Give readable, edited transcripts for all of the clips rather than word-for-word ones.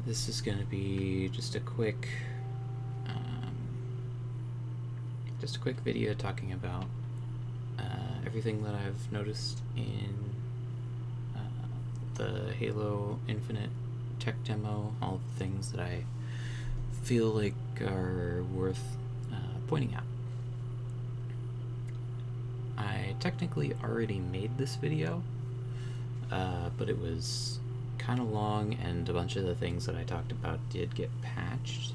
This is going to be just a quick video talking about everything that I've noticed in the Halo Infinite tech demo, all the things that I feel like are worth pointing out. I technically already made this video, but it was kind of long, and a bunch of the things that I talked about did get patched,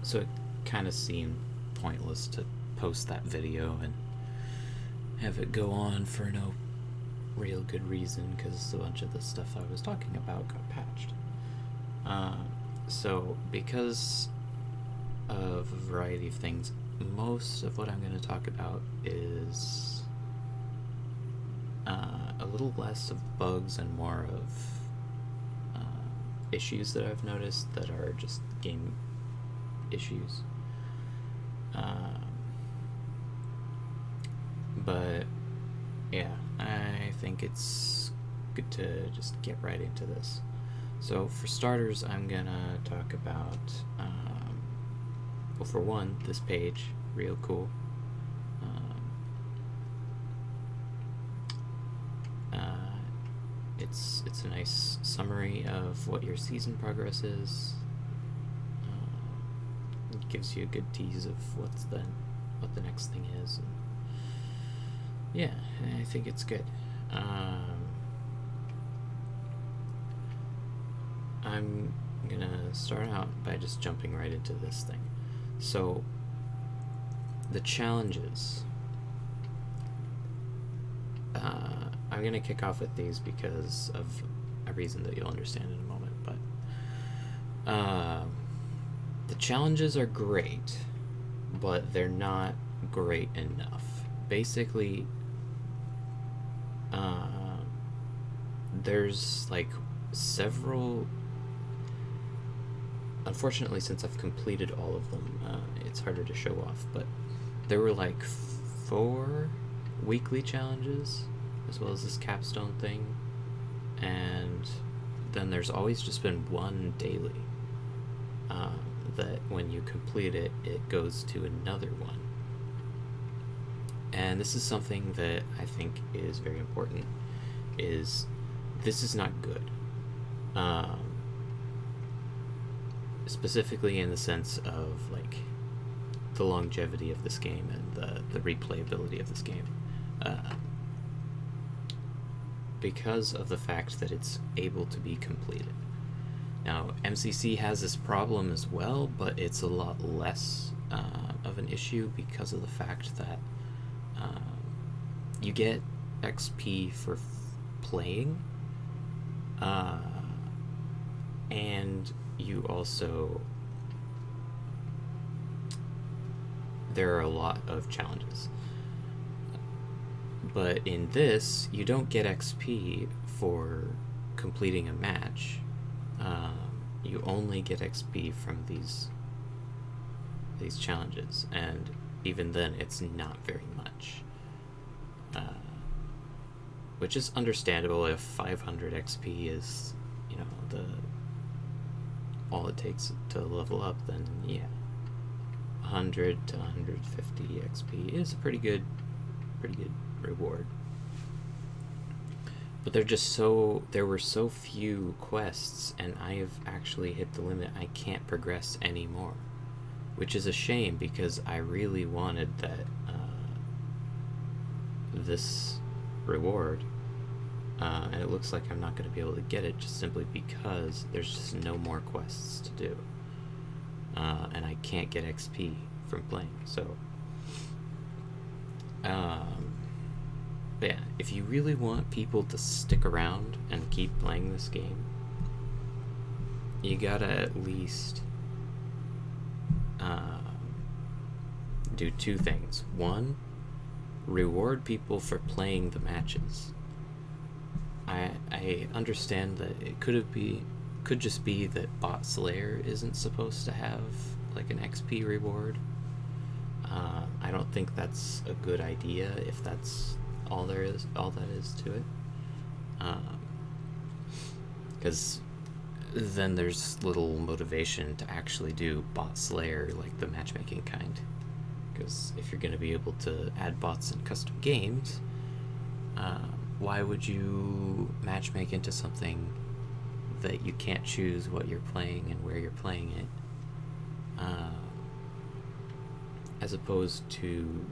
so it kind of seemed pointless to post that video and have it go on for no real good reason, because a bunch of the stuff I was talking about got patched. So because of a variety of things, most of what I'm going to talk about is a little less of bugs and more of issues that I've noticed that are just game issues. But yeah, I think it's good to just get right into this. So for starters, I'm gonna talk about well, for one, this page, real cool. It's a nice summary of what your season progress is. It gives you a good tease of what the next thing is. And yeah, I think it's good. I'm gonna start out by just jumping right into this thing. So the challenges. I'm gonna kick off with these because of a reason that you'll understand in a moment. But the challenges are great, but they're not great enough. Basically, there's like several. Unfortunately, since I've completed all of them, it's harder to show off, but there were like 4 weekly challenges, as well as this capstone thing, and then there's always just been one daily, that when you complete it, it goes to another one. And this is something that I think is very important, is this is not good. Specifically in the sense of like the longevity of this game and the replayability of this game, because of the fact that it's able to be completed. Now, MCC has this problem as well, but it's a lot less of an issue because of the fact that you get XP for playing, and you also, there are a lot of challenges. But in this, you don't get XP for completing a match. You only get XP from these challenges, and even then, it's not very much. Which is understandable if 500 XP is, you know, all it takes to level up. Then yeah, 100 to 150 XP is a pretty good reward. But there were so few quests, and I have actually hit the limit. I can't progress anymore, which is a shame because I really wanted that this reward, and it looks like I'm not going to be able to get it just simply because there's just no more quests to do, and I can't get XP from playing. So but yeah, if you really want people to stick around and keep playing this game, you gotta at least do 2 things. One, reward people for playing the matches. I understand that it could just be that Bot Slayer isn't supposed to have like an XP reward. I don't think that's a good idea if that's all that is to it, because then there's little motivation to actually do bot slayer, like the matchmaking kind. Because if you're going to be able to add bots in custom games, why would you matchmake into something that you can't choose what you're playing and where you're playing it, as opposed to,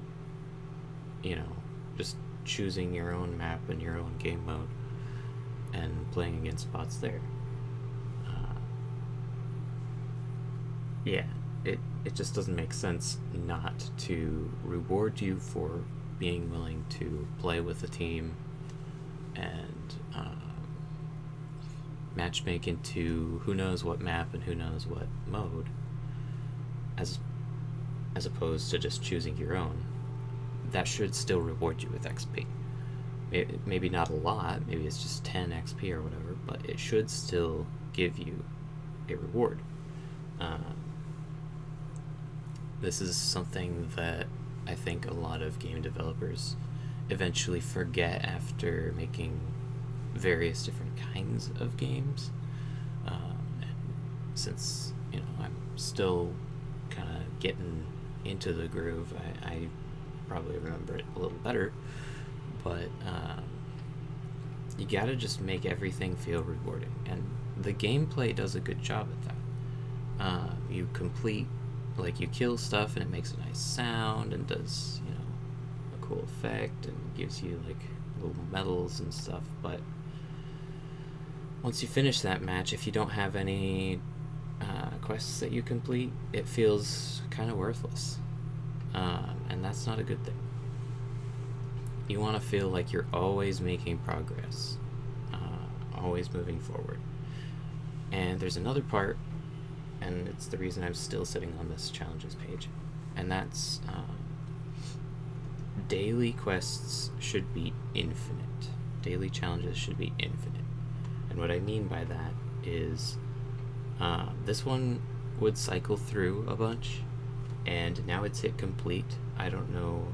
just choosing your own map and your own game mode and playing against bots there. It just doesn't make sense not to reward you for being willing to play with a team and matchmake into who knows what map and who knows what mode, as opposed to just choosing your own. That should still reward you with XP. Maybe not a lot, maybe it's just 10 XP or whatever, but it should still give you a reward. This is something that I think a lot of game developers eventually forget after making various different kinds of games. And since, I'm still kind of getting into the groove, I probably remember it a little better. But you gotta just make everything feel rewarding. And the gameplay does a good job at that. You kill stuff and it makes a nice sound and does, a cool effect and gives you little medals and stuff, but once you finish that match, if you don't have any quests that you complete, it feels kind of worthless, and that's not a good thing. You want to feel like you're always making progress, always moving forward. And there's another part, and it's the reason I'm still sitting on this challenges page, and that's daily quests should be infinite. Daily challenges should be infinite. And what I mean by that is this one would cycle through a bunch, and now it's hit complete. I don't know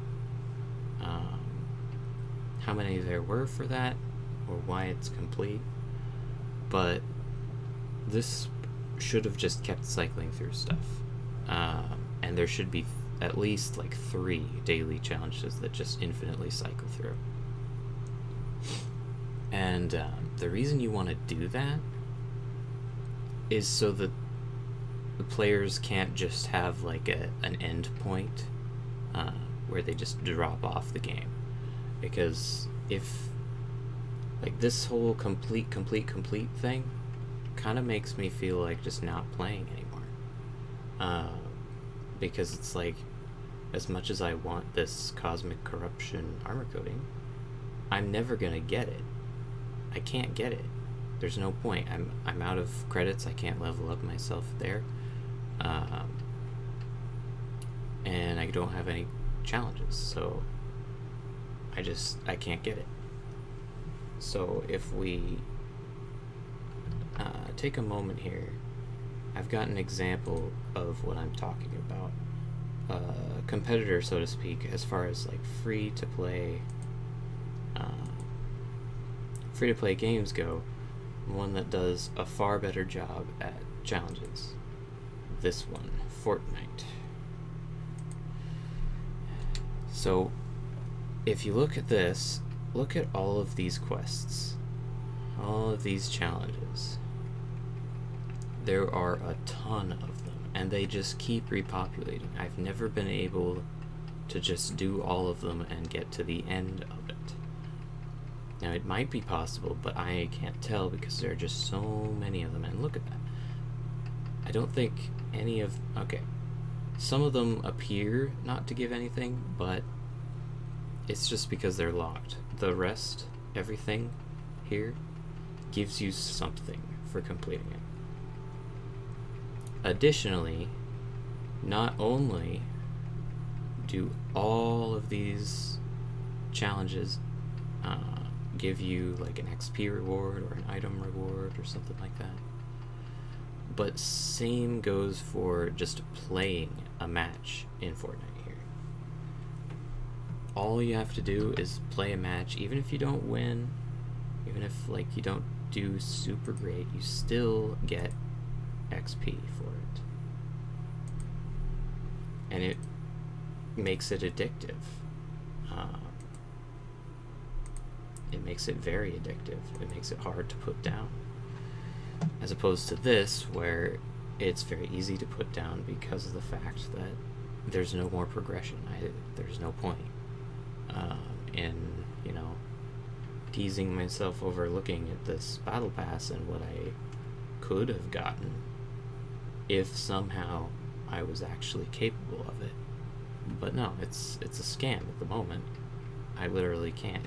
how many there were for that or why it's complete, but this should have just kept cycling through stuff, and there should be at least 3 daily challenges that just infinitely cycle through. And the reason you want to do that is so that the players can't just have an end point where they just drop off the game. Because if this whole complete thing kind of makes me feel like just not playing anymore, because it's as much as I want this cosmic corruption armor coating, I'm never gonna get it. I can't get it. There's no point. I'm out of credits. I can't level up myself there, and I don't have any challenges, so I can't get it. So if we take a moment here, I've got an example of what I'm talking about. A competitor, so to speak, as far as free to play games go, one that does a far better job at challenges. This one, Fortnite. So if you look at this, look at all of these quests, all of these challenges. There are a ton of them, and they just keep repopulating. I've never been able to just do all of them and get to the end of it. Now, it might be possible, but I can't tell because there are just so many of them. And look at that. I don't think any of... Okay. Some of them appear not to give anything, but it's just because they're locked. The rest, everything here, gives you something for completing it. Additionally, not only do all of these challenges give you an XP reward or an item reward or something like that, but same goes for just playing a match in Fortnite here. All you have to do is play a match, even if you don't win, even if you don't do super great, you still get XP for it. And it makes it addictive. It makes it very addictive. It makes it hard to put down. As opposed to this, where it's very easy to put down because of the fact that there's no more progression. There's no point in, you know, teasing myself over looking at this battle pass and what I could have gotten if somehow I was actually capable of it. But no, it's a scam at the moment. I literally can't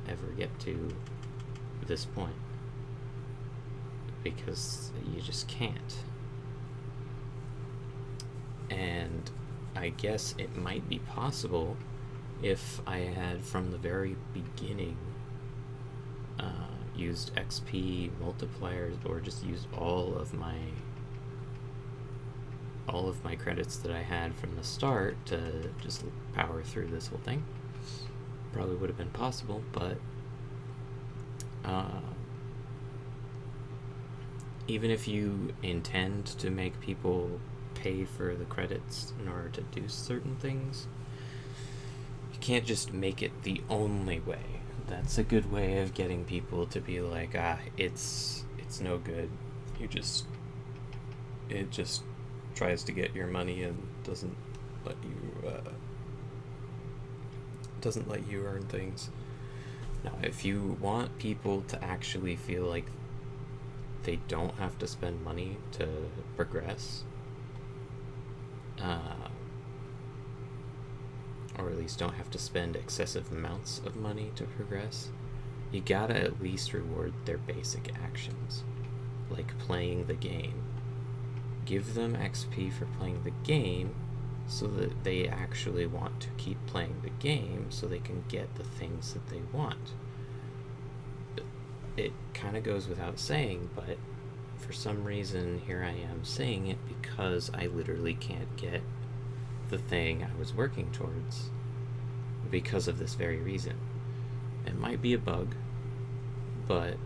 ever get to this point because you just can't. And I guess it might be possible if I had from the very beginning used XP multipliers, or just used all of my credits that I had from the start to just power through this whole thing. Probably would have been possible, but even if you intend to make people pay for the credits in order to do certain things, you can't just make it the only way. That's a good way of getting people to be like, it's no good. It just tries to get your money and doesn't let you earn things. Now, if you want people to actually feel like they don't have to spend money to progress, or at least don't have to spend excessive amounts of money to progress, you gotta at least reward their basic actions, like playing the game. Give them XP for playing the game so that they actually want to keep playing the game so they can get the things that they want. It kind of goes without saying, but for some reason here I am saying it because I literally can't get the thing I was working towards because of this very reason. It might be a bug, but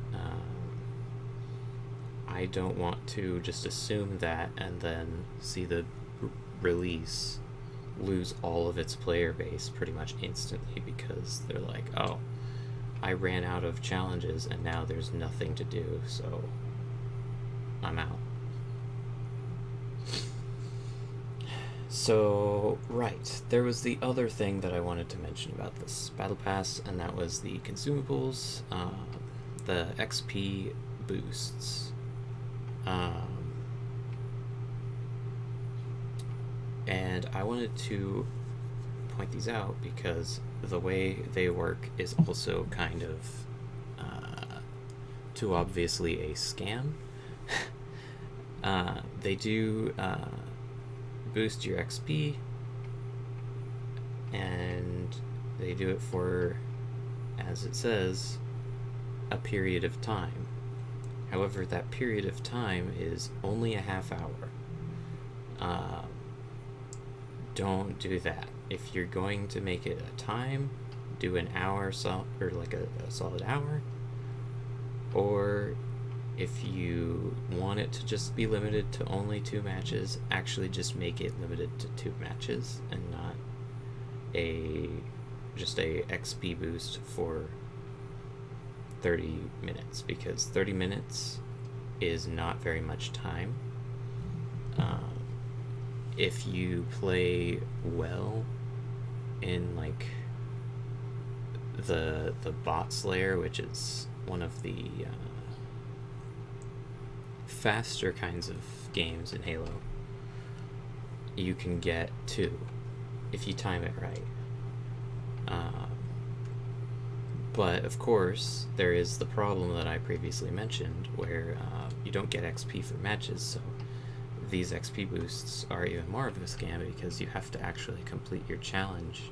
I don't want to just assume that and then see the release lose all of its player base pretty much instantly because they're like, oh, I ran out of challenges and now there's nothing to do, so I'm out. So, right, there was the other thing that I wanted to mention about this Battle Pass, and that was the consumables, the XP boosts. And I wanted to point these out because the way they work is also kind of too obviously a scam. They do boost your XP, and they do it for, as it says, a period of time. However, that period of time is only a half hour. Don't do that. If you're going to make it a time, do an hour, or like a solid hour. Or if you want it to just be limited to only 2 matches, actually just make it limited to 2 matches and not just a XP boost for 30 minutes, because 30 minutes is not very much time. If you play well in like the Bot Slayer, which is one of the faster kinds of games in Halo, you can get 2 if you time it right. But of course, there is the problem that I previously mentioned, where you don't get XP for matches, so these XP boosts are even more of a scam because you have to actually complete your challenge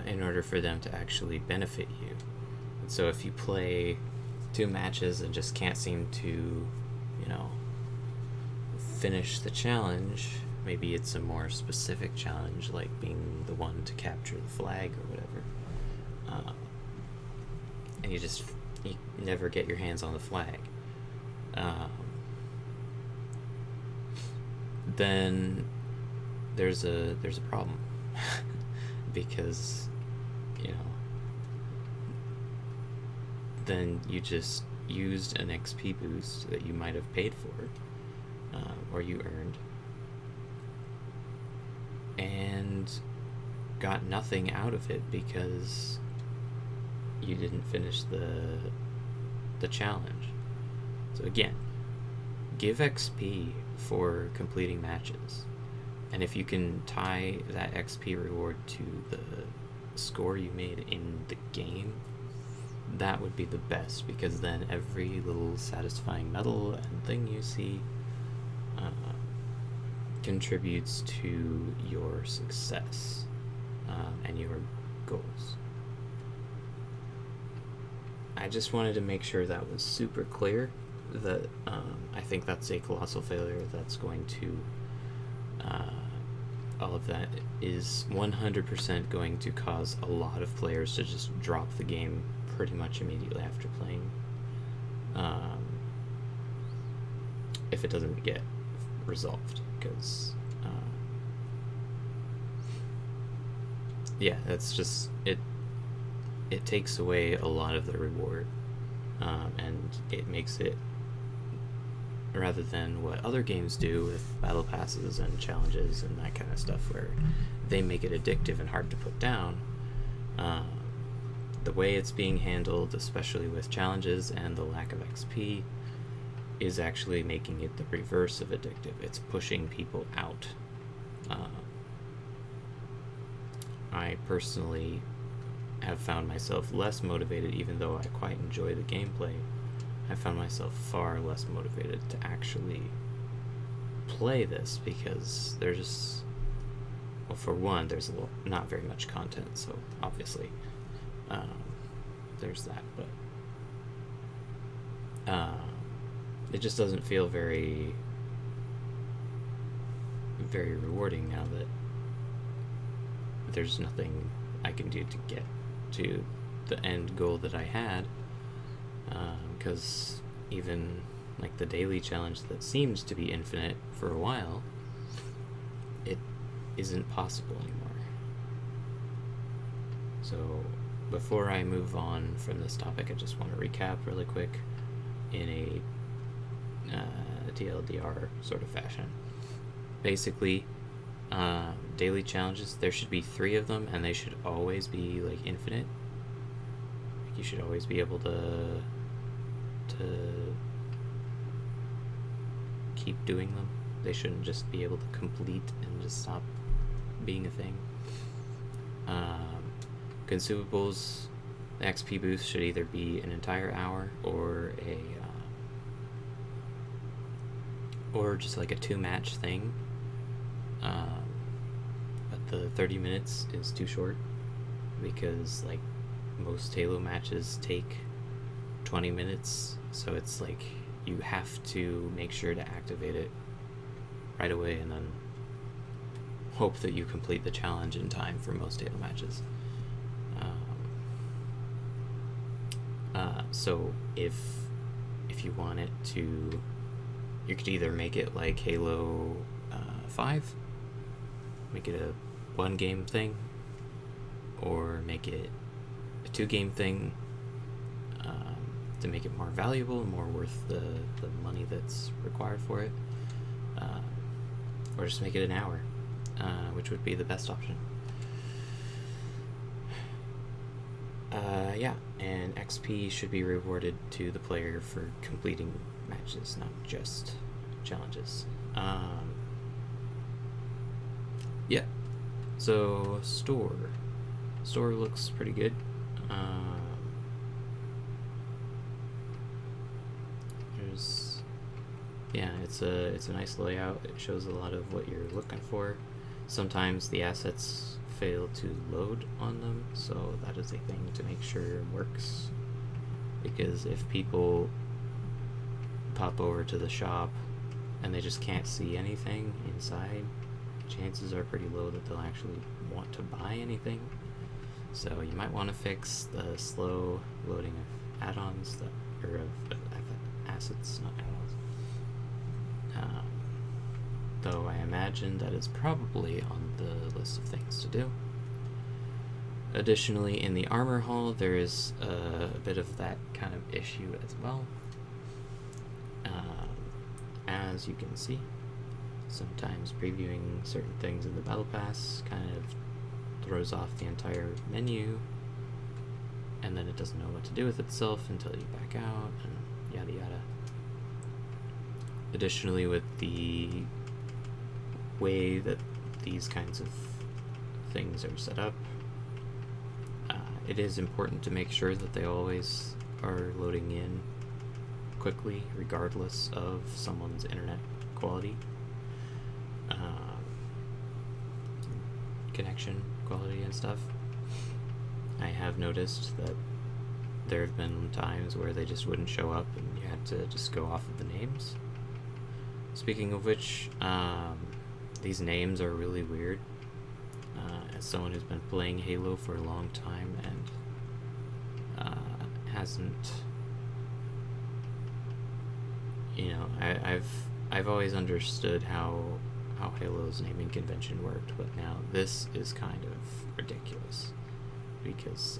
in order for them to actually benefit you. And so if you play 2 matches and just can't seem to, finish the challenge, maybe it's a more specific challenge, like being the one to capture the flag or whatever, and you never get your hands on the flag, then there's a problem because, you know, then you just used an XP boost that you might have paid for, or you earned, and got nothing out of it because you didn't finish the challenge. So again, give XP for completing matches, and if you can tie that XP reward to the score you made in the game, that would be the best, because then every little satisfying medal and thing you see contributes to your success and your goals. I just wanted to make sure that was super clear, that I think that's a colossal failure that's going to all of that is 100% going to cause a lot of players to just drop the game pretty much immediately after playing, if it doesn't get resolved, because yeah, that's just it takes away a lot of the reward, and it makes it, rather than what other games do with battle passes and challenges and that kind of stuff where they make it addictive and hard to put down, the way it's being handled, especially with challenges and the lack of XP, is actually making it the reverse of addictive. It's pushing people out. I personally have found myself less motivated, even though I quite enjoy the gameplay. I found myself far less motivated to actually play this because there's, well, for one, there's not very much content, so obviously there's that, but it just doesn't feel very rewarding now that there's nothing I can do to get to the end goal that I had, because even like the daily challenge that seems to be infinite for a while, it isn't possible anymore. So before I move on from this topic, I just want to recap really quick in a TLDR sort of fashion. Basically, daily challenges, there should be 3 of them, and they should always be like infinite. Like, you should always be able to keep doing them. They shouldn't just be able to complete and just stop being a thing. Consumables, the XP boost should either be an entire hour or or just like a 2-match thing. But the 30 minutes is too short, because like most Halo matches take 20 minutes, so it's like you have to make sure to activate it right away and then hope that you complete the challenge in time for most Halo matches. So if you want it to, you could either make it like Halo 5, make it a 1-game thing, or make it a 2-game thing, to make it more valuable and more worth the money that's required for it, or just make it an hour, which would be the best option. Yeah, and XP should be rewarded to the player for completing matches, not just challenges. Yeah, so store looks pretty good. It's a nice layout. It shows a lot of what you're looking for. Sometimes the assets fail to load on them, so that is a thing to make sure works, because if people pop over to the shop and they just can't see anything inside, chances are pretty low that they'll actually want to buy anything. So you might want to fix the slow loading add-ons that, or of assets, not add-ons. Though I imagine that is probably on the list of things to do. Additionally, in the armor hall, there is a bit of that kind of issue as well. As you can see, sometimes previewing certain things in the battle pass kind of throws off the entire menu, and then it doesn't know what to do with itself until you back out, and yada yada. Additionally, with the way that these kinds of things are set up, it is important to make sure that they always are loading in quickly, regardless of someone's internet quality, connection quality and stuff. I have noticed that there have been times where they just wouldn't show up and you had to just go off of the names. Speaking of which, these names are really weird. As someone who's been playing Halo for a long time and hasn't, you know, I've always understood how Halo's naming convention worked, but now this is kind of ridiculous because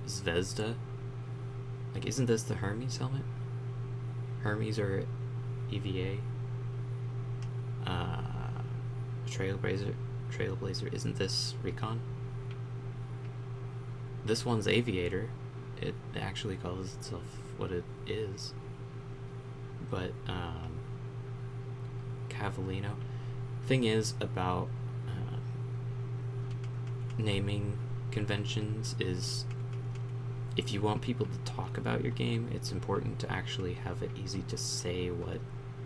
Zvezda, like, isn't this the Hermes helmet? Hermes or EVA? Trailblazer, isn't this Recon? This one's Aviator. It actually calls itself what it is. But, Cavallino. Thing is about naming conventions is, if you want people to talk about your game, it's important to actually have it easy to say what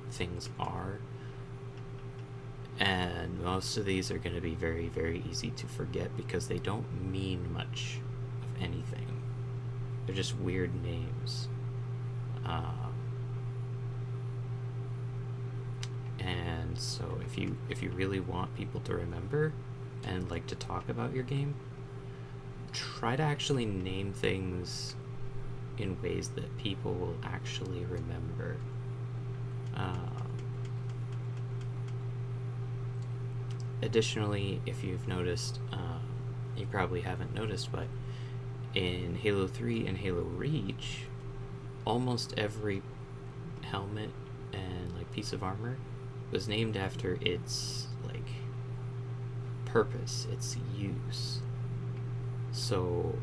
things are. And most of these are going to be very, very easy to forget because they don't mean much of anything. They're just weird names. And so if you really want people to remember and like to talk about your game, try to actually name things in ways that people will actually remember. Additionally, if you've noticed, you probably haven't noticed, but in Halo 3 and Halo Reach, almost every helmet and like piece of armor was named after its like purpose, its use. So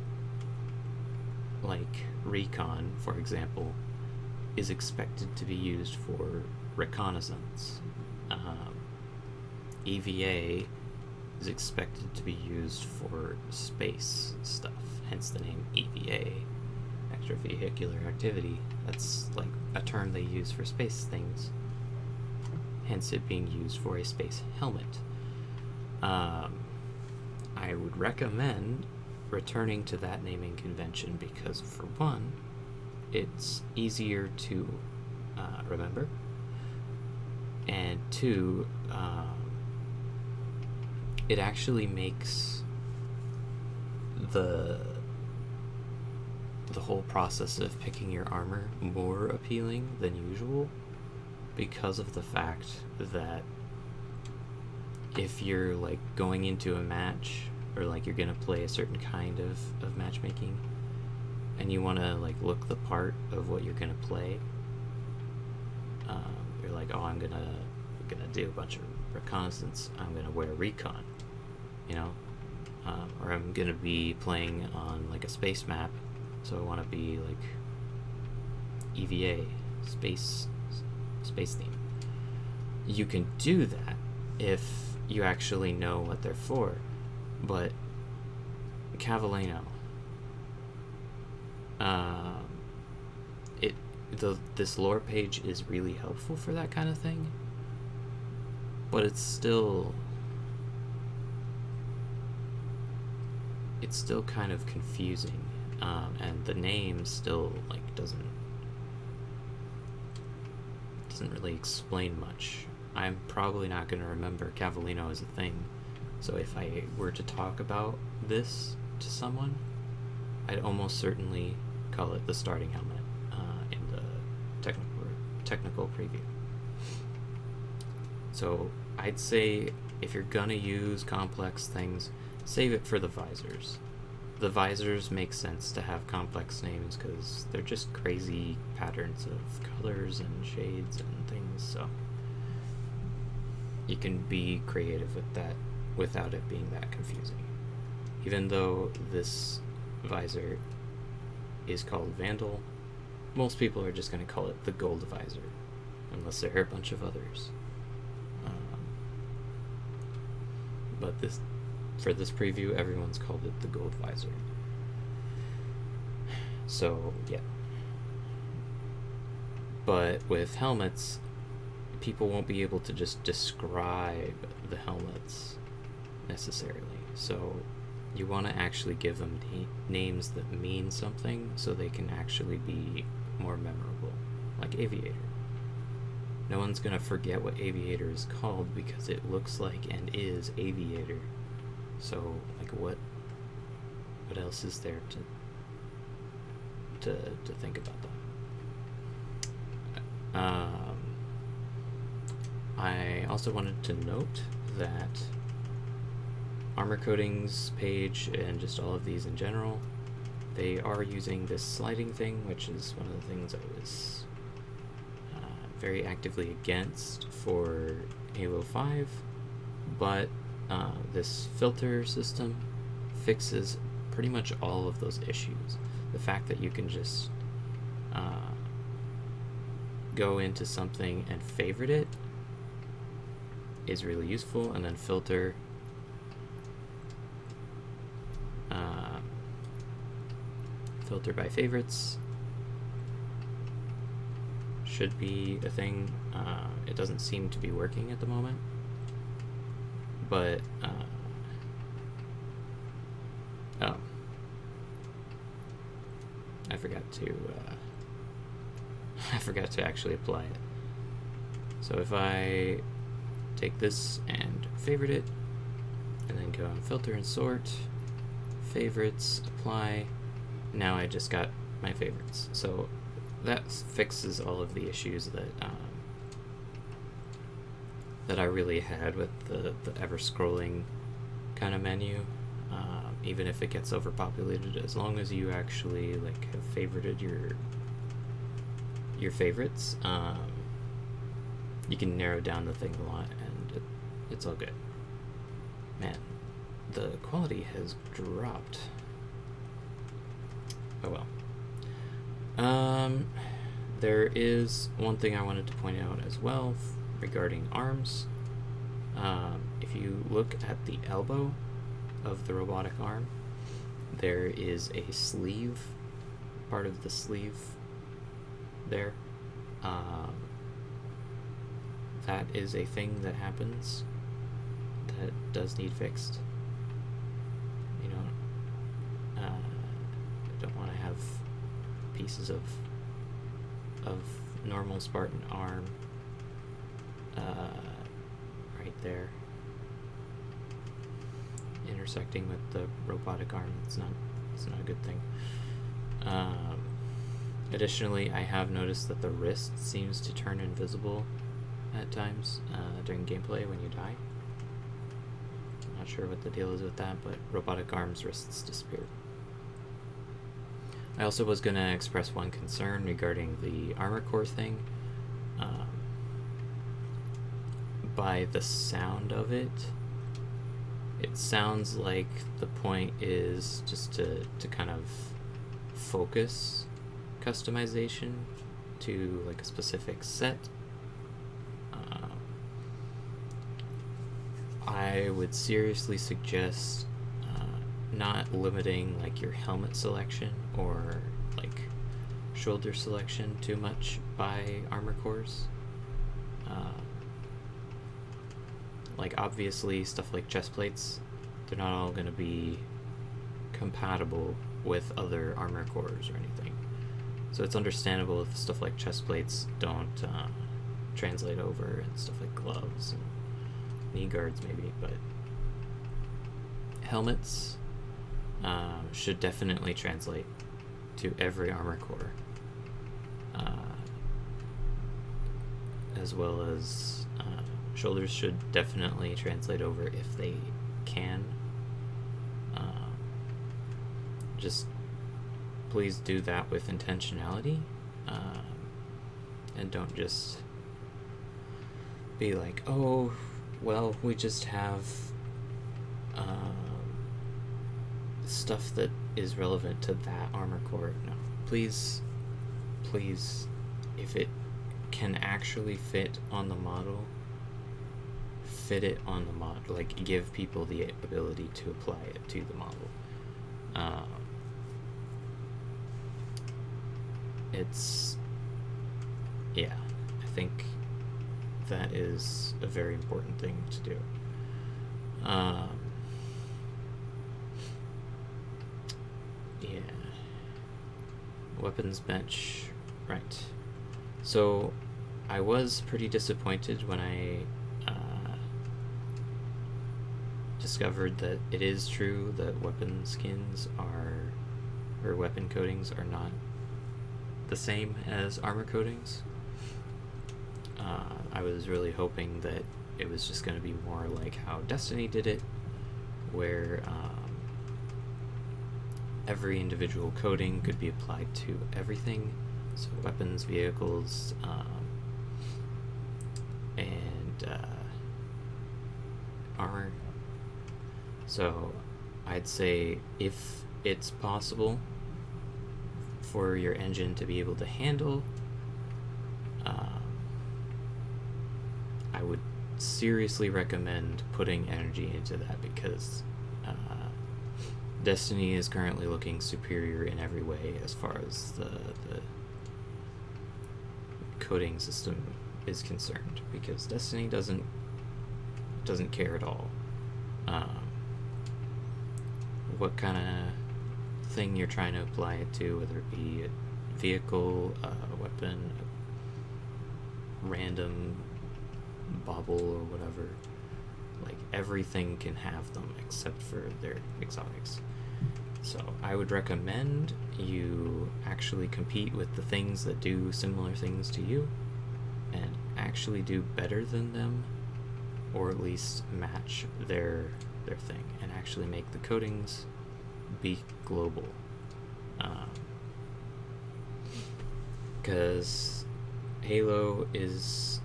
like Recon, for example, is expected to be used for reconnaissance. EVA is expected to be used for space stuff, hence the name EVA, extravehicular activity. That's like a term they use for space things, hence it being used for a space helmet. I would recommend returning to that naming convention because, for one, it's easier to remember, and two, it actually makes the whole process of picking your armor more appealing than usual, because of the fact that if you're like going into a match, or like you're gonna play a certain kind of matchmaking, and you want to like look the part of what you're gonna play, you're like, oh, I'm gonna do a bunch of reconnaissance, I'm gonna wear Recon, you know, or I'm gonna be playing on like a space map, so I want to be like EVA, space theme. You can do that if you actually know what they're for, but Cavallino, this lore page is really helpful for that kind of thing, but it's still kind of confusing, and the name still like doesn't really explain much. I'm probably not going to remember Cavallino as a thing, so if I were to talk about this to someone, I'd almost certainly call it the starting helmet in the technical preview. So I'd say if you're gonna use complex things, save it for the visors. The visors make sense to have complex names because they're just crazy patterns of colors and shades and things, so you can be creative with that without it being that confusing. Even though this visor is called Vandal, most people are just going to call it the Gold Visor, unless there are a bunch of others. But for this preview, everyone's called it the Gold Visor. So, yeah. But with helmets, people won't be able to just describe the helmets necessarily. So you want to actually give them names that mean something so they can actually be more memorable, like Aviator. No one's going to forget what Aviator is called because it looks like and is Aviator. So, like, what else is there to think about that? I also wanted to note that Armor Coatings page and just all of these in general, they are using this sliding thing, which is one of the things I was very actively against for Halo 5, but this filter system fixes pretty much all of those issues. The fact that you can just go into something and favorite it is really useful, and then filter by favorites should be a thing. It doesn't seem to be working at the moment, but oh, I forgot to actually apply it. So if I take this and favorite it, and then go and filter and sort, favorites, apply, now I just got my favorites. So that fixes all of the issues that I really had with the ever scrolling kind of menu. Even if it gets overpopulated, as long as you actually like have favorited your favorites, you can narrow down the thing a lot, and it's all good. Man, the quality has dropped. Oh well. There is one thing I wanted to point out as well regarding arms. If you look at the elbow of the robotic arm, there is a sleeve, part of the sleeve there. That is a thing that happens that does need fixed. You know, don't want to have pieces of normal Spartan arm right there intersecting with the robotic arm. It's not a good thing. Additionally, I have noticed that the wrist seems to turn invisible at times during gameplay when you die. I'm not sure what the deal is with that, but robotic arms wrists disappear. I also was going to express one concern regarding the armor core thing. By the sound of it, it sounds like the point is just to kind of focus customization to like a specific set. I would seriously suggest not limiting like your helmet selection or like shoulder selection too much by armor cores. Like obviously stuff like chest plates, they're not all going to be compatible with other armor cores or anything. So it's understandable if stuff like chest plates don't translate over, and stuff like gloves and knee guards maybe, but helmets, should definitely translate to every armor core, as well as shoulders should definitely translate over if they can. Just please do that with intentionality, and don't just be like, oh, well, we just have stuff that is relevant to that armor core. No, please, if it can actually fit on the model, fit it on the model. Like, give people the ability to apply it to the model. Yeah, I think that is a very important thing to do. Yeah. Weapons bench, right. So I was pretty disappointed when I discovered that it is true that weapon skins or weapon coatings are not the same as armor coatings. I was really hoping that it was just going to be more like how Destiny did it, where every individual coating could be applied to everything, so weapons, vehicles, and armor. So I'd say if it's possible for your engine to be able to handle, I would seriously recommend putting energy into that, because Destiny is currently looking superior in every way as far as the coding system is concerned, because Destiny doesn't care at all what kind of thing you're trying to apply it to, whether it be a vehicle, a weapon, a random bauble or whatever. Like, everything can have them except for their exotics. So I would recommend you actually compete with the things that do similar things to you, and actually do better than them, or at least match their thing, and actually make the coatings be global. Because Halo is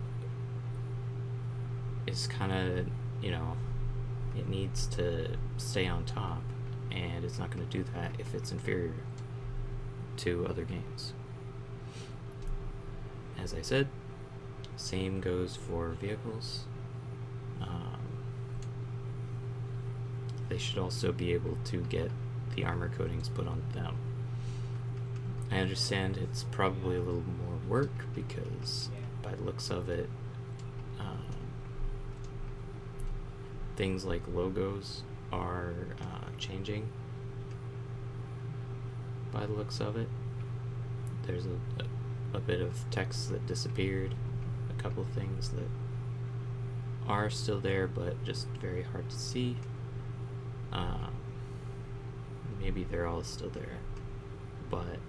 kind of, it needs to stay on top, and it's not going to do that if it's inferior to other games. As I said, same goes for vehicles. They should also be able to get the armor coatings put on them. I understand it's probably a little more work, because by the looks of it, things like logos are changing. By the looks of it, there's a bit of text that disappeared, a couple of things that are still there but just very hard to see. Maybe they're all still there, but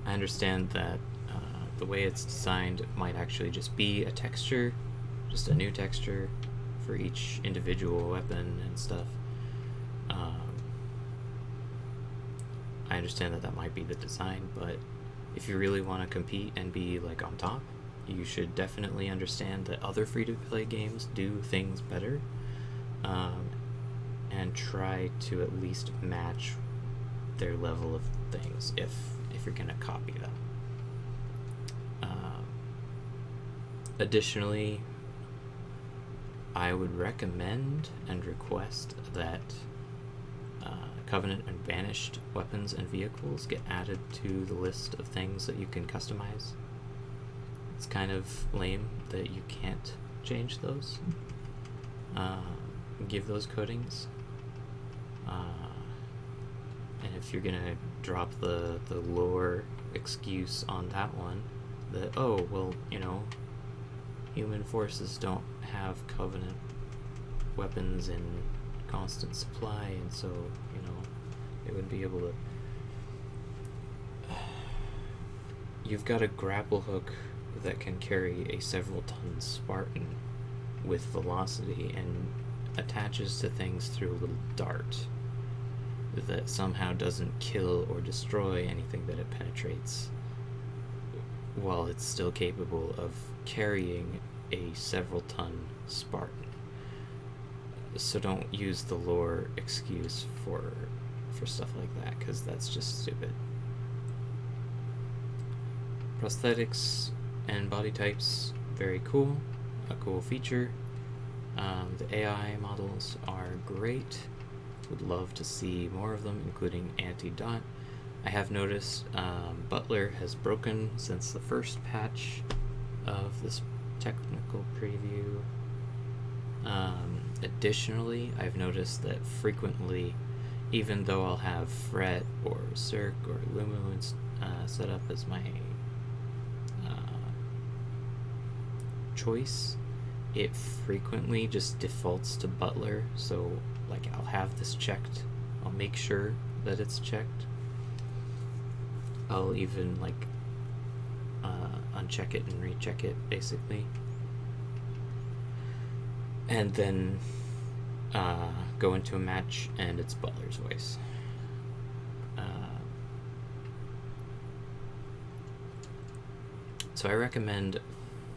I understand that the way it's designed might actually just be a texture, just a new texture for each individual weapon and stuff. I understand that might be the design, but if you really want to compete and be like on top, you should definitely understand that other free-to-play games do things better, and try to at least match their level of things if you're gonna copy them. Additionally, I would recommend and request that Covenant and Banished weapons and vehicles get added to the list of things that you can customize. It's kind of lame that you can't change those, give those coatings, and if you're gonna drop the lore excuse on that one, that, oh, well, human forces don't have Covenant weapons in constant supply, and so, you know, it would be able to... You've got a grapple hook that can carry a several-ton Spartan with velocity and attaches to things through a little dart that somehow doesn't kill or destroy anything that it penetrates, while it's still capable of carrying a several-ton Spartan. So don't use the lore excuse for stuff like that, because that's just stupid. Prosthetics and body types, very cool. A cool feature. The AI models are great. Would love to see more of them, including Anti-Dot. I have noticed Butler has broken since the first patch of this technical preview. Additionally, I've noticed that frequently, even though I'll have Fret or Cirque or Lumu set up as my choice, it frequently just defaults to Butler. So like, I'll have this checked, I'll make sure that it's checked, I'll even like uncheck it and recheck it basically, and then go into a match and it's Butler's voice. So I recommend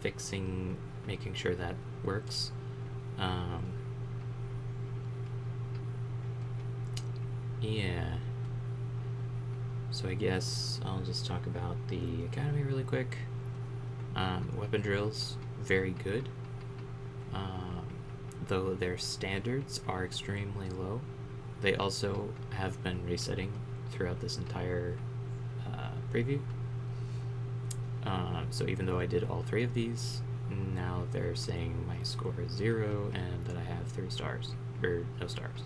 making sure that works. Yeah. So I guess I'll just talk about the Academy really quick. Weapon drills, very good. Though their standards are extremely low, they also have been resetting throughout this entire preview. So even though I did all 3 of these, now they're saying my score is 0 and that I have 3 stars, or no stars.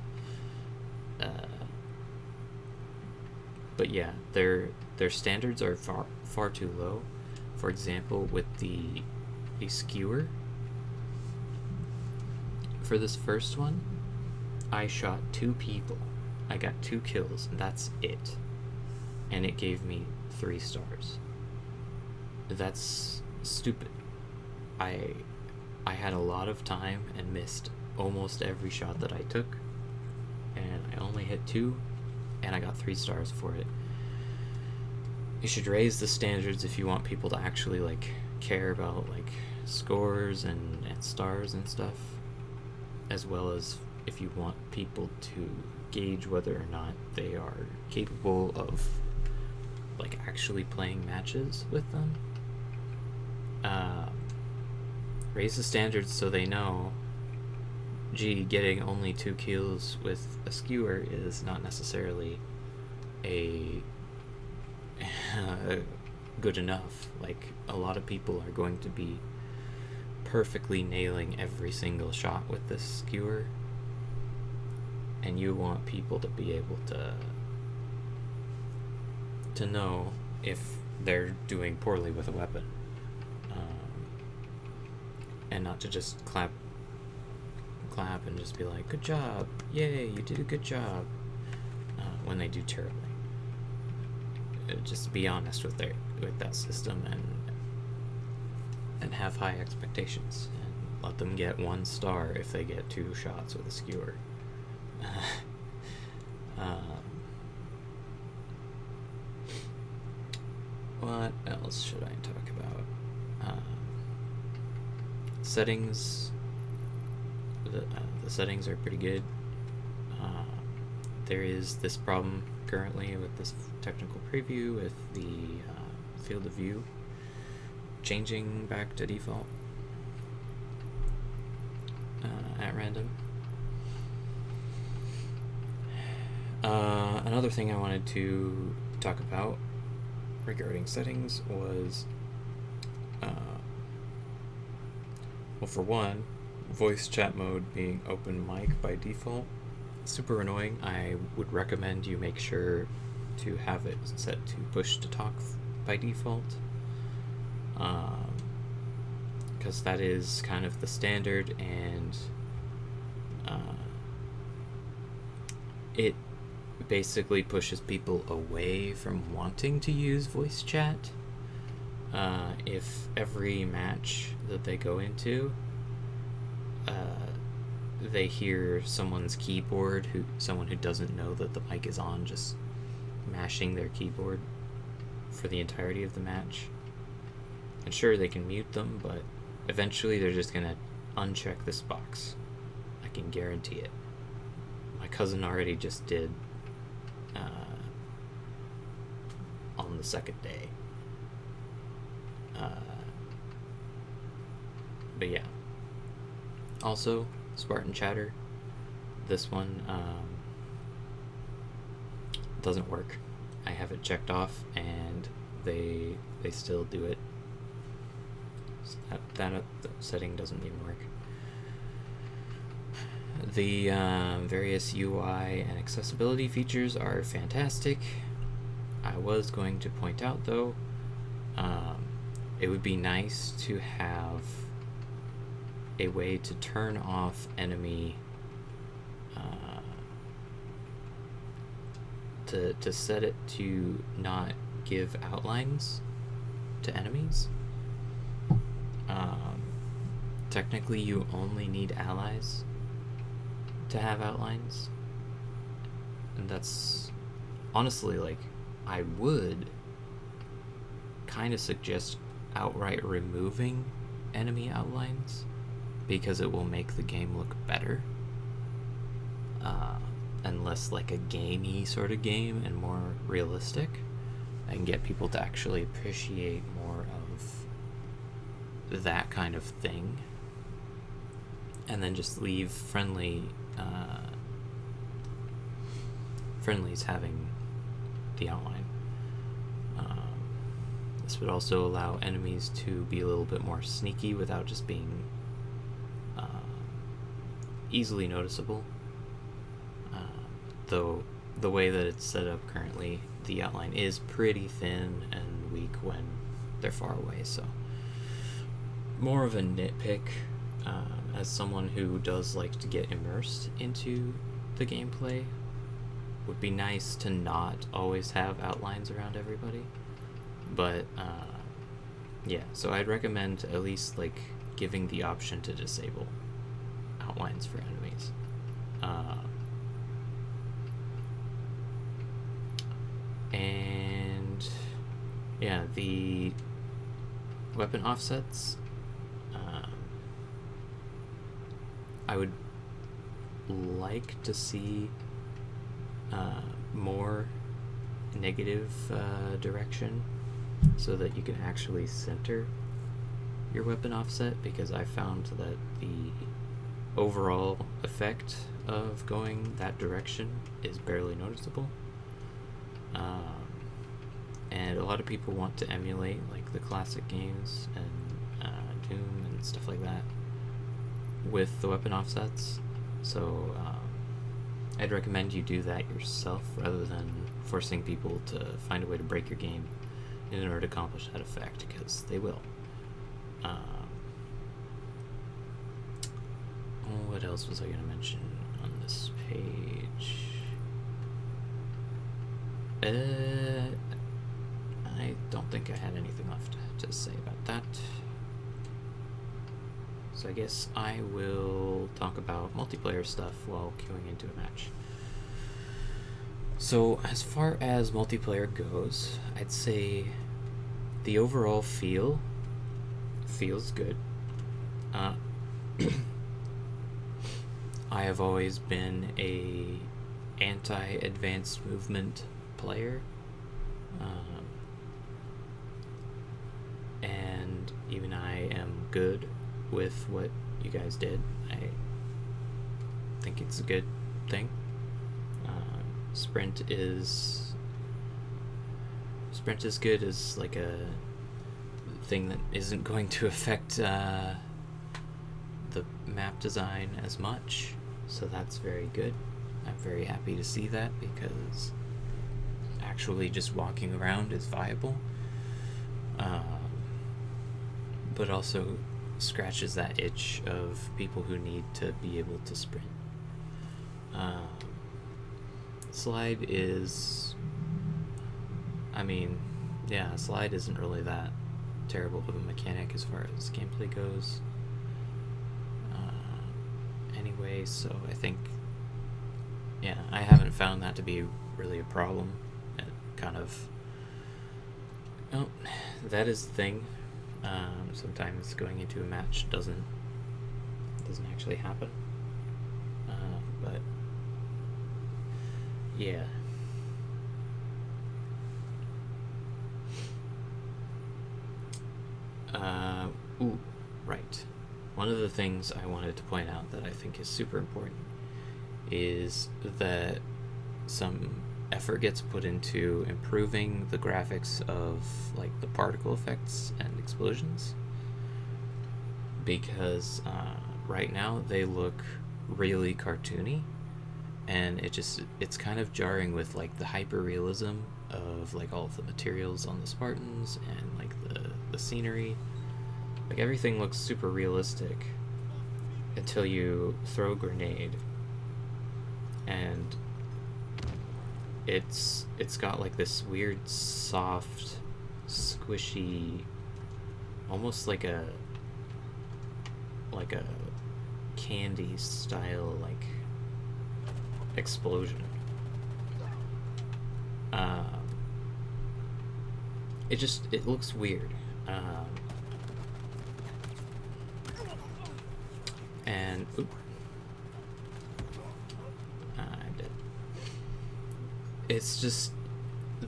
But yeah, their standards are far too low. For example, with the skewer, for this first one, I shot 2 people. I got 2 kills, and that's it. And it gave me 3 stars. That's stupid. I had a lot of time and missed almost every shot that I took, and I only hit 2, and I got 3 stars for it. You should raise the standards if you want people to actually like care about like scores and stars and stuff, as well as if you want people to gauge whether or not they are capable of like actually playing matches with them. Raise the standards so they know, gee, getting only 2 kills with a skewer is not necessarily a good enough. Like, a lot of people are going to be perfectly nailing every single shot with this skewer, and you want people to be able to know if they're doing poorly with a weapon, and not to just clap and just be like, good job, yay, you did a good job, when they do terribly. Just be honest with that system and have high expectations, and let them get 1 star if they get 2 shots with a skewer. What else should I talk about? Settings. The settings are pretty good. There is this problem currently with this technical preview with the field of view changing back to default at random. Another thing I wanted to talk about regarding settings was, well, for one, voice chat mode being open mic by default. Super annoying. I would recommend you make sure to have it set to push to talk by default, because that is kind of the standard, and it basically pushes people away from wanting to use voice chat. If every match that they go into, they hear someone's keyboard, someone who doesn't know that the mic is on, just mashing their keyboard for the entirety of the match. And sure, they can mute them, but eventually they're just gonna uncheck this box. I can guarantee it. My cousin already just did on the second day. But yeah. Also, Spartan Chatter. This one doesn't work. I have it checked off, and they still do it. That setting doesn't even work. The various UI and accessibility features are fantastic. I was going to point out, though, it would be nice to have a way to turn off enemy, to set it to not give outlines to enemies. Technically, you only need allies to have outlines, and that's honestly, like, I would kind of suggest outright removing enemy outlines, because it will make the game look better, and less like a gamey sort of game and more realistic, and get people to actually appreciate more of that kind of thing, and then just leave friendlies having the outline. This would also allow enemies to be a little bit more sneaky without just being easily noticeable. Though the way that it's set up currently, the outline is pretty thin and weak when they're far away, so more of a nitpick. As someone who does like to get immersed into the gameplay, would be nice to not always have outlines around everybody. But yeah, so I'd recommend at least like giving the option to disable outlines for enemies. And yeah, the weapon offsets, I would like to see more negative direction, so that you can actually center your weapon offset, because I found that the overall effect of going that direction is barely noticeable. And a lot of people want to emulate like the classic games and Doom and stuff like that with the weapon offsets, so I'd recommend you do that yourself rather than forcing people to find a way to break your game in order to accomplish that effect, because they will. What else was I going to mention on this page? I don't think I had anything left to say about that. So I guess I will talk about multiplayer stuff while queuing into a match. So as far as multiplayer goes, I'd say the overall feels good. I have always been a anti-advanced movement player, and even I am good with what you guys did. I think it's a good thing. Sprint is good as like a thing that isn't going to affect the map design as much, so that's very good. I'm very happy to see that, because actually just walking around is viable, but also scratches that itch of people who need to be able to sprint. Slide is... I mean, yeah, Slide isn't really that terrible of a mechanic as far as gameplay goes. Anyway, so I think... yeah, I haven't found that to be really a problem. It kind of... oh, that is the thing. Sometimes going into a match doesn't actually happen. But yeah. Ooh, right. One of the things I wanted to point out that I think is super important is that some effort gets put into improving the graphics of like the particle effects and explosions, because right now they look really cartoony, and it's kind of jarring with like the hyper realism of like all of the materials on the Spartans and like the scenery. Like everything looks super realistic until you throw a grenade, and it's got like this weird soft squishy, almost like a candy style like explosion. It looks weird. And oop, I'm dead. It's just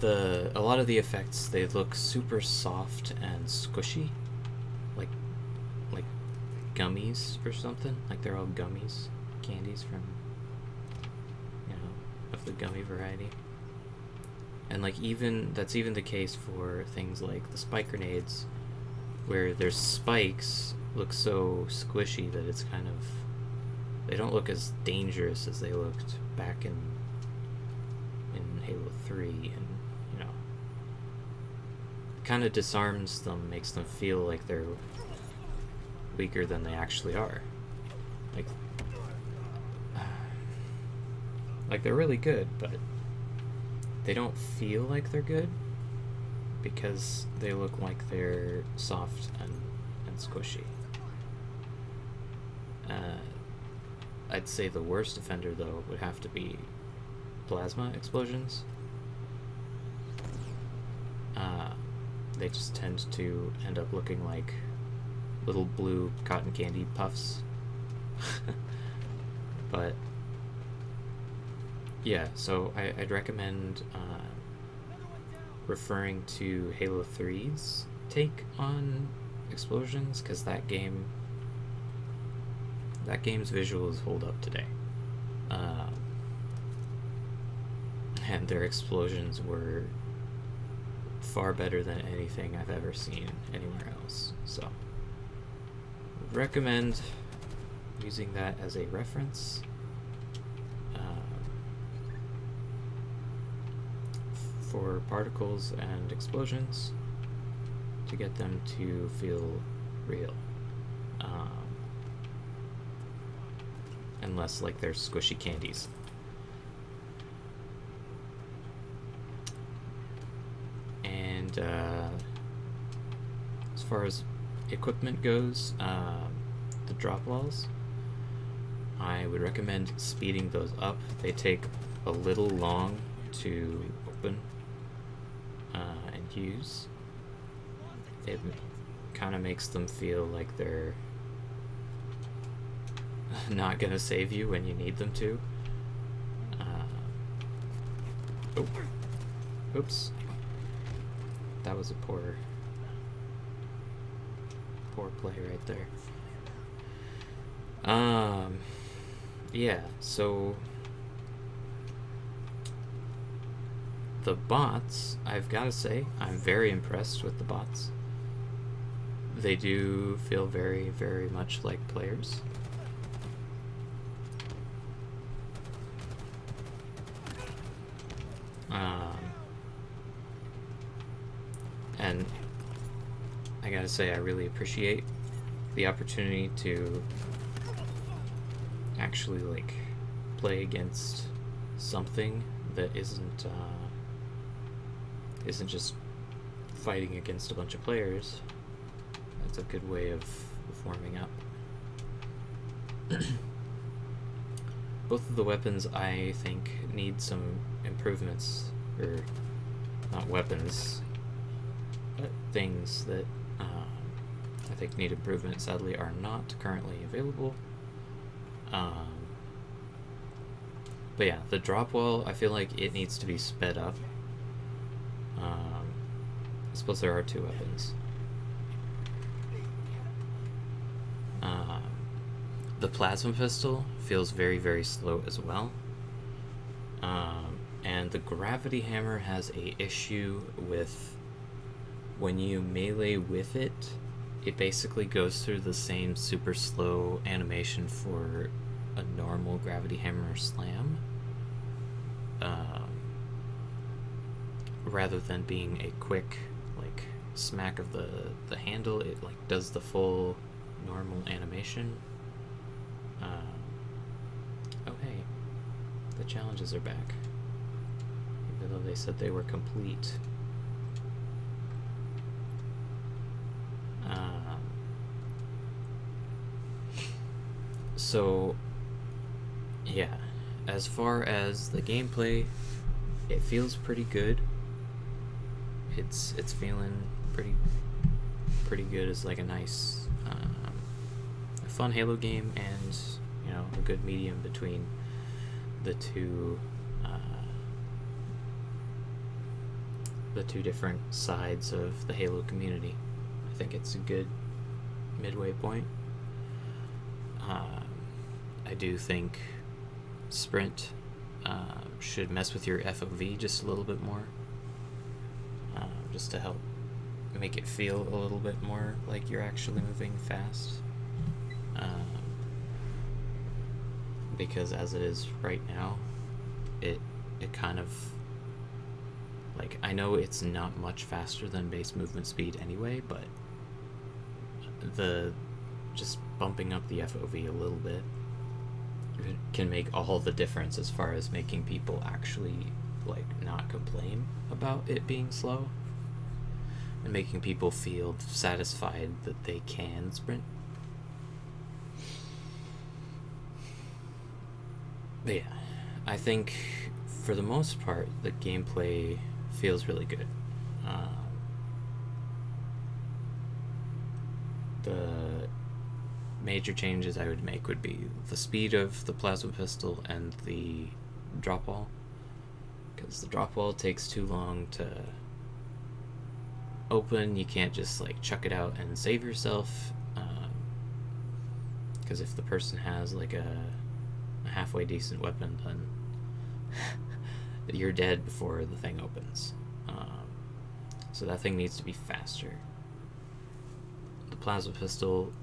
a lot of the effects, they look super soft and squishy, like gummies or something. Like they're all gummies, candies from, of the gummy variety. And like that's even the case for things like the spike grenades, where their spikes look so squishy that it's kind of, they don't look as dangerous as they looked back in Halo 3, and kind of disarms them, makes them feel like they're weaker than they actually are. Like they're really good, but they don't feel like they're good because they look like they're soft and squishy. I'd say the worst offender, though, would have to be plasma explosions. They just tend to end up looking like little blue cotton candy puffs. But yeah, so I'd recommend referring to Halo 3's take on explosions, because that game's visuals hold up today. And their explosions were far better than anything I've ever seen anywhere else. So I'd recommend using that as a reference. For particles and explosions, to get them to feel real, unless like they're squishy candies. And as far as equipment goes, the drop walls, I would recommend speeding those up. They take a little long to open and use. It kind of makes them feel like they're not gonna save you when you need them to. Oh, oops, that was a poor play right there. Yeah, so the bots, I've got to say, I'm very impressed with the bots. They do feel very, very much like players. And I gotta say, I really appreciate the opportunity to actually like play against something that isn't just fighting against a bunch of players. That's a good way of warming up. Both of the weapons, I think, need some improvements, or not weapons, but things that I think need improvement, sadly, are not currently available. But yeah, the drop wall, I feel like it needs to be sped up. I suppose there are two weapons. The plasma pistol feels very, very slow as well. And the gravity hammer has a issue with when you melee with it, it basically goes through the same super slow animation for a normal gravity hammer slam. Rather than being a quick like smack of the handle, it like does the full normal animation. Oh hey, the challenges are back, even though they said they were complete. So yeah, as far as the gameplay, it feels pretty good. It's feeling pretty good as like a nice a fun Halo game, and you know, a good medium between the two different sides of the Halo community. I think it's a good midway point. I do think Sprint should mess with your FOV just a little bit more, just to help make it feel a little bit more like you're actually moving fast. Because as it is right now, it kind of, like, I know it's not much faster than base movement speed anyway, but the just bumping up the FOV a little bit can make all the difference as far as making people actually like not complain about it being slow, and making people feel satisfied that they can sprint. But yeah, I think for the most part the gameplay feels really good. The major changes I would make would be the speed of the plasma pistol and the drop wall, because the drop wall takes too long to open. You can't just like chuck it out and save yourself, because if the person has like a halfway decent weapon, then you're dead before the thing opens. So that thing needs to be faster. The plasma pistol,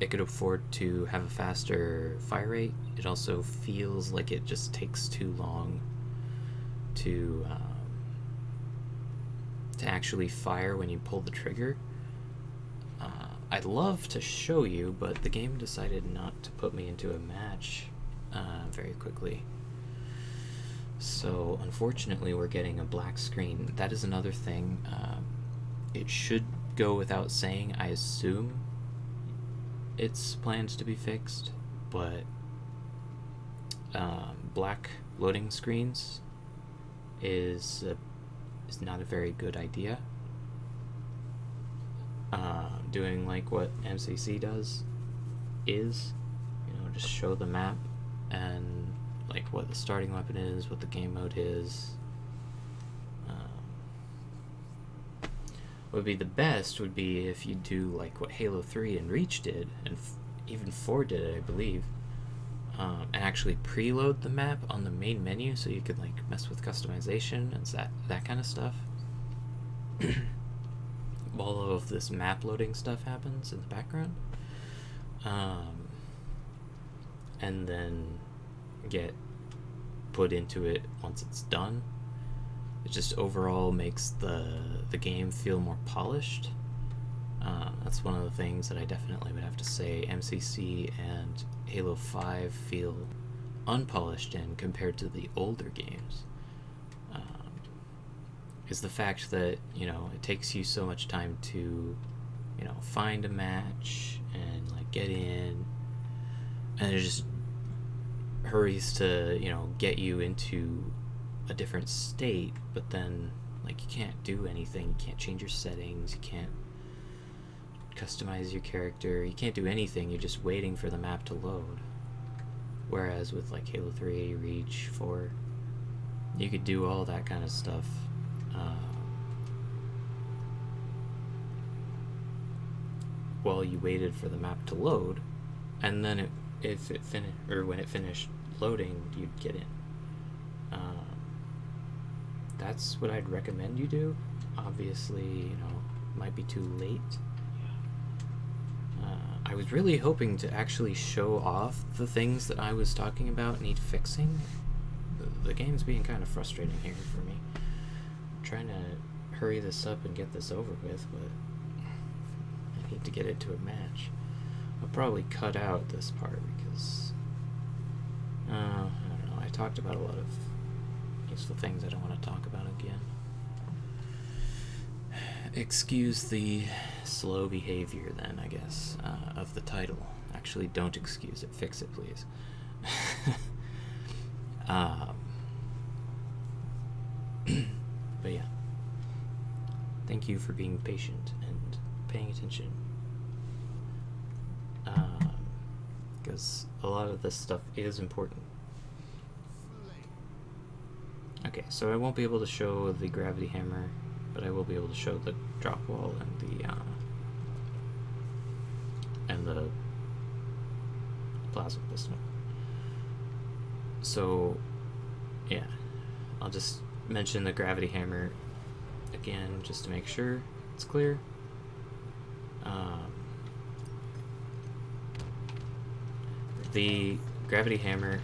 it could afford to have a faster fire rate. It also feels like it just takes too long to actually fire when you pull the trigger. I'd love to show you, but the game decided not to put me into a match very quickly. So unfortunately we're getting a black screen. That is another thing. It should go without saying, I assume it's planned to be fixed, but black loading screens is not a very good idea. Doing like what MCC does is, you know, just show the map and like what the starting weapon is, what the game mode is. What would be the best would be if you do like what Halo 3 and Reach did, and even 4 did it, I believe, and actually preload the map on the main menu so you could like mess with customization and that kind of stuff. All of this map loading stuff happens in the background, and then get put into it once it's done. It just overall makes the game feel more polished. That's one of the things that I definitely would have to say. MCC and Halo 5 feel unpolished in compared to the older games is the fact that, you know, it takes you so much time to, you know, find a match and like get in, and it just hurries to, you know, get you into a different state, but then like you can't do anything, you can't change your settings, you can't customize your character, you can't do anything, you're just waiting for the map to load. Whereas with like Halo 3, Reach, 4, you could do all that kind of stuff while you waited for the map to load, and then when it finished loading, you'd get in. That's what I'd recommend you do. Obviously, you know, might be too late. I was really hoping to actually show off the things that I was talking about need fixing. The game's being kind of frustrating here for me. I'm trying to hurry this up and get this over with, but I need to get into a match. I'll probably cut out this part because I don't know, I talked about a lot of useful things I don't want to talk about again. Excuse the slow behavior then, I guess, of the title. Actually, don't excuse it. Fix it, please. But yeah. Thank you for being patient and paying attention. Because a lot of this stuff is important. Okay, so I won't be able to show the gravity hammer, but I will be able to show the drop wall and the plasma pistol. So, yeah, I'll just mention the gravity hammer again just to make sure it's clear. The gravity hammer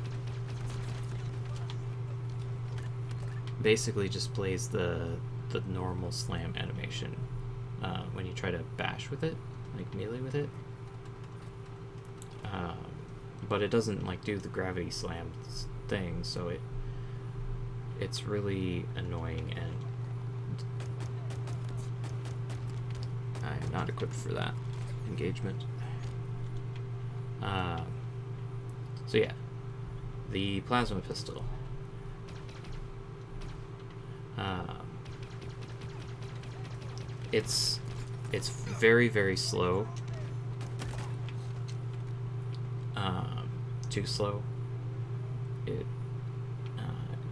basically just plays the normal slam animation when you try to bash with it, like melee with it, but it doesn't like do the gravity slam thing, so it's really annoying, and I'm not equipped for that engagement. So yeah, the plasma pistol. It's very, very slow. Too slow.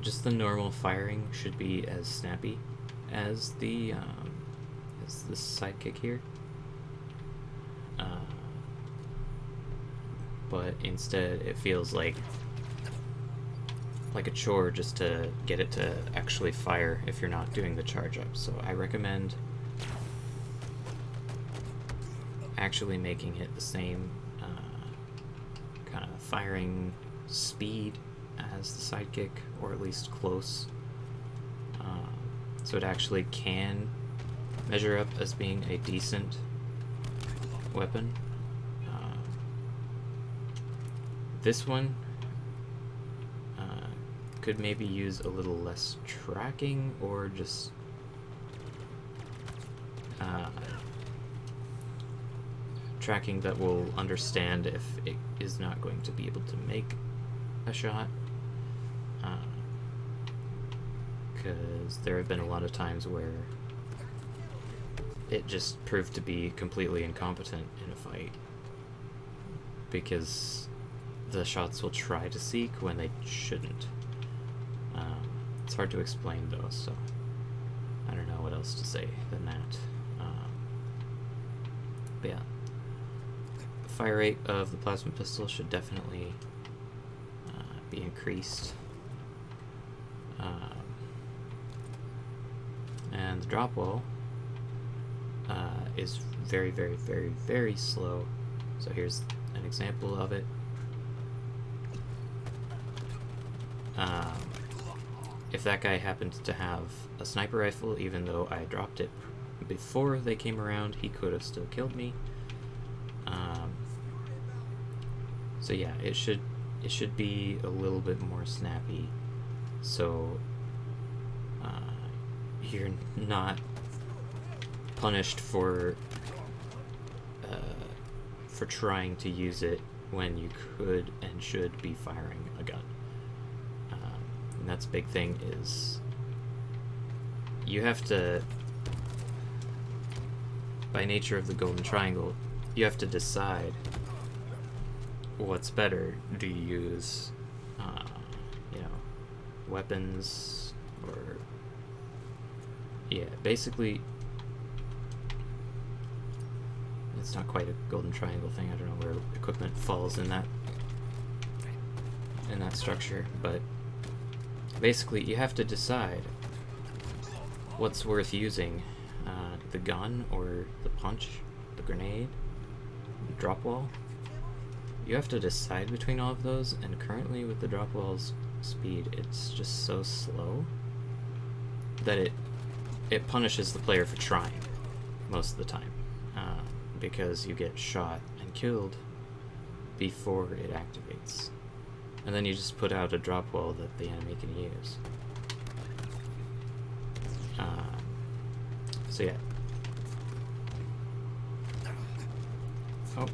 Just the normal firing should be as snappy as the sidekick here. But instead it feels like a chore just to get it to actually fire if you're not doing the charge up. So I recommend actually making it the same kind of firing speed as the sidekick, or at least close, so it actually can measure up as being a decent weapon. This one could maybe use a little less tracking, or just tracking that will understand if it is not going to be able to make a shot, because there have been a lot of times where it just proved to be completely incompetent in a fight, because the shots will try to seek when they shouldn't. It's hard to explain though, so I don't know what else to say than that. But yeah, the fire rate of the plasma pistol should definitely be increased. And the drop wall is very, very, very, very slow. So here's an example of it. If that guy happened to have a sniper rifle, even though I dropped it before they came around, he could have still killed me. So yeah, it should it should be a little bit more snappy, so you're not punished for trying to use it when you could and should be firing a gun. And that's a big thing, is you have to, by nature of the Golden Triangle, you have to decide what's better. Do you use weapons, or basically it's not quite a Golden Triangle thing. I don't know where equipment falls in that structure, but basically you have to decide what's worth using, the gun or the punch, the grenade, the drop wall. You have to decide between all of those, and currently with the drop wall's speed, it's just so slow that it punishes the player for trying most of the time, because you get shot and killed before it activates, and then you just put out a drop wall that the enemy can use. So yeah. Oh.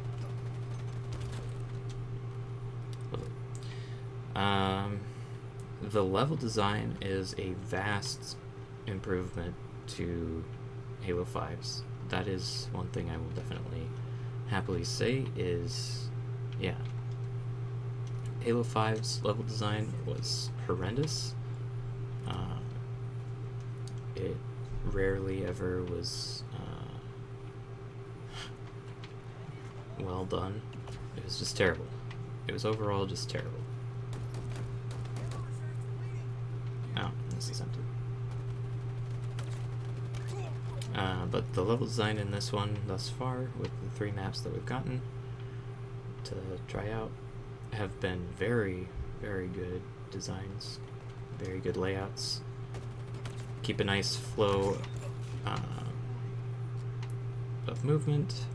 The level design is a vast improvement to Halo 5's. That is one thing I will definitely happily say is, yeah, Halo 5's level design was horrendous. It rarely ever was well done. It was just terrible. It was overall just terrible. Oh, this is empty. But the level design in this one thus far, with the 3 maps that we've gotten to try out, have been very, very good designs, very good layouts. Keep a nice flow of movement,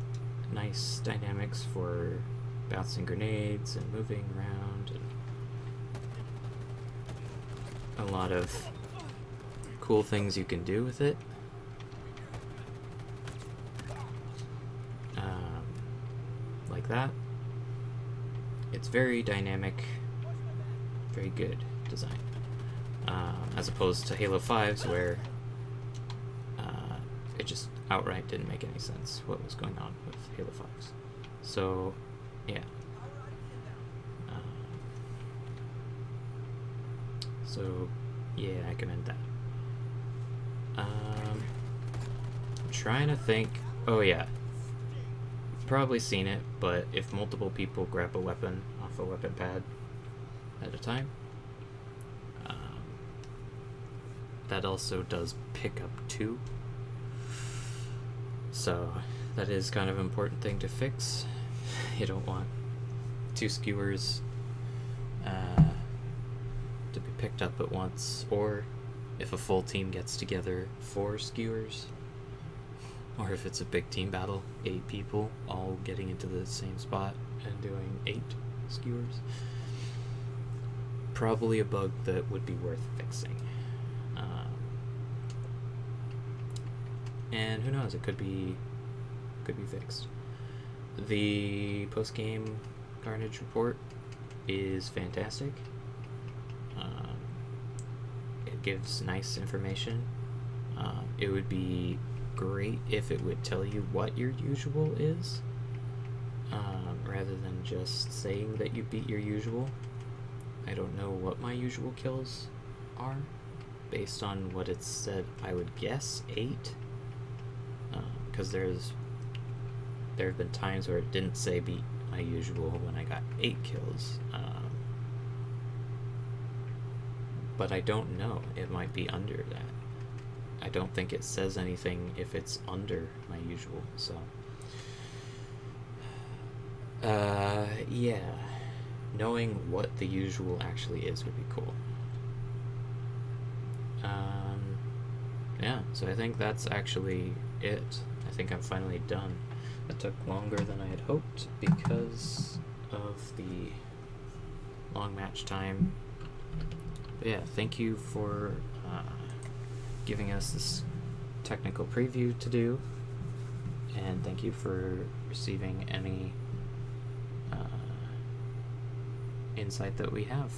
nice dynamics for bouncing grenades and moving around, and a lot of cool things you can do with it. Like that. It's very dynamic, very good design. As opposed to Halo 5's, where it just outright didn't make any sense what was going on with Halo 5's. So, yeah. I commend that. I'm trying to think. Oh yeah, probably seen it, but if multiple people grab a weapon off a weapon pad at a time, that also does pick up 2. So that is kind of an important thing to fix. You don't want 2 skewers to be picked up at once, or if a full team gets together, 4 skewers, or if it's a big team battle, 8 people all getting into the same spot and doing 8 skewers. Probably a bug that would be worth fixing. And who knows, it could be fixed. The post-game Carnage report is fantastic. It gives nice information. It would be great if it would tell you what your usual is, rather than just saying that you beat your usual. I don't know what my usual kills are. Based on what it said, I would guess 8. Because there have been times where it didn't say beat my usual when I got 8 kills. But I don't know. It might be under that. I don't think it says anything if it's under my usual, so... yeah. Knowing what the usual actually is would be cool. Yeah, so I think that's actually it. I think I'm finally done. That took longer than I had hoped because of the long match time. But yeah, thank you for giving us this technical preview to do, and thank you for receiving any insight that we have.